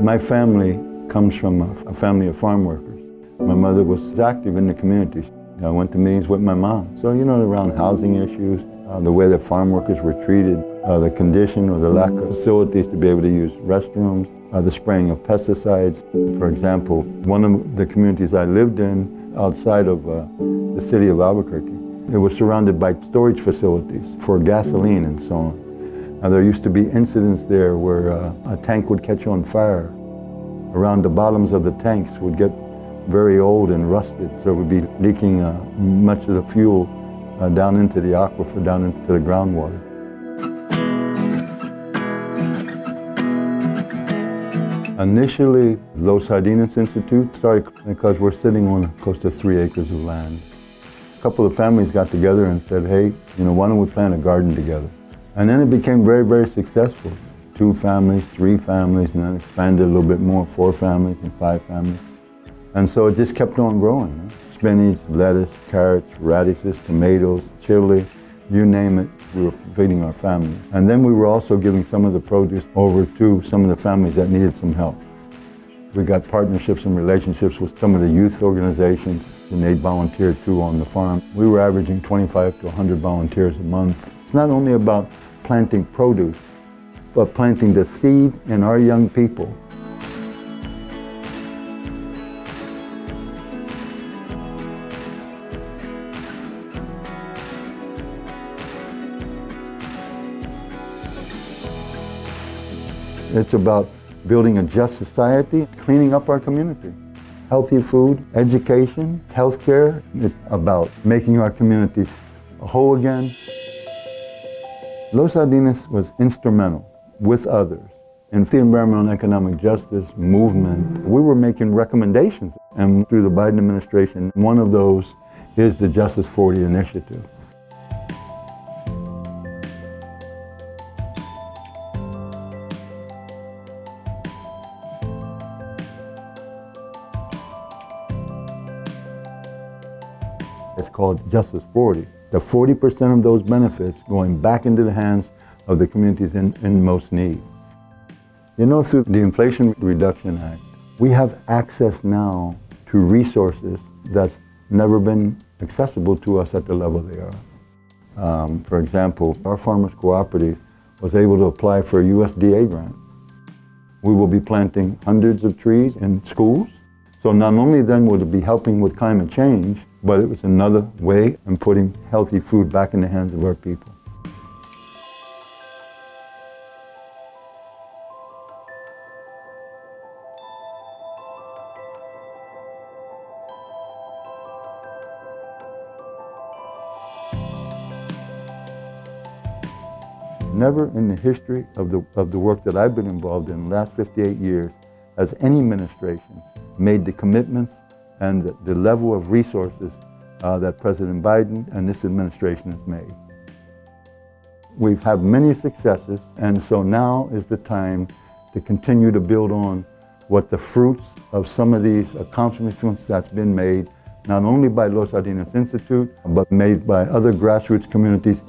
My family comes from a family of farm workers. My mother was active in the community. I went to meetings with my mom. So, around housing issues, the way that farm workers were treated, the condition or the lack of facilities to be able to use restrooms, the spraying of pesticides. For example, one of the communities I lived in outside of the city of Albuquerque, it was surrounded by storage facilities for gasoline and so on. There used to be incidents there where a tank would catch on fire. Around the bottoms of the tanks would get very old and rusted, so it would be leaking much of the fuel down into the aquifer, down into the groundwater. Initially, Los Jardines Institute started because we're sitting on close to 3 acres of land. A couple of families got together and said, hey, why don't we plant a garden together? And then it became very, very successful. 2 families, 3 families, and then expanded a little bit more, 4 families and 5 families. And so it just kept on growing. Spinach, lettuce, carrots, radishes, tomatoes, chili, you name it, we were feeding our family. And then we were also giving some of the produce over to some of the families that needed some help. We got partnerships and relationships with some of the youth organizations, and they volunteered too on the farm. We were averaging 25 to 100 volunteers a month. It's not only about planting produce, but planting the seed in our young people. It's about building a just society, cleaning up our community. Healthy food, education, healthcare. It's about making our communities whole again. Los Jardines was instrumental with others in the environmental and economic justice movement. We were making recommendations, and through the Biden administration, one of those is the Justice 40 initiative. It's called Justice 40. The 40% of those benefits going back into the hands of the communities in most need. Through the Inflation Reduction Act, we have access now to resources that's never been accessible to us at the level they are. For example, our Farmers Cooperative was able to apply for a USDA grant. We will be planting hundreds of trees in schools. So not only then would it be helping with climate change, but it was another way of putting healthy food back in the hands of our people. Never in the history of the work that I've been involved in the last 58 years has any administration made the commitments and the level of resources that President Biden and this administration has made. We've had many successes, and so now is the time to continue to build on what the fruits of some of these accomplishments that's been made, not only by Los Jardines Institute, but made by other grassroots communities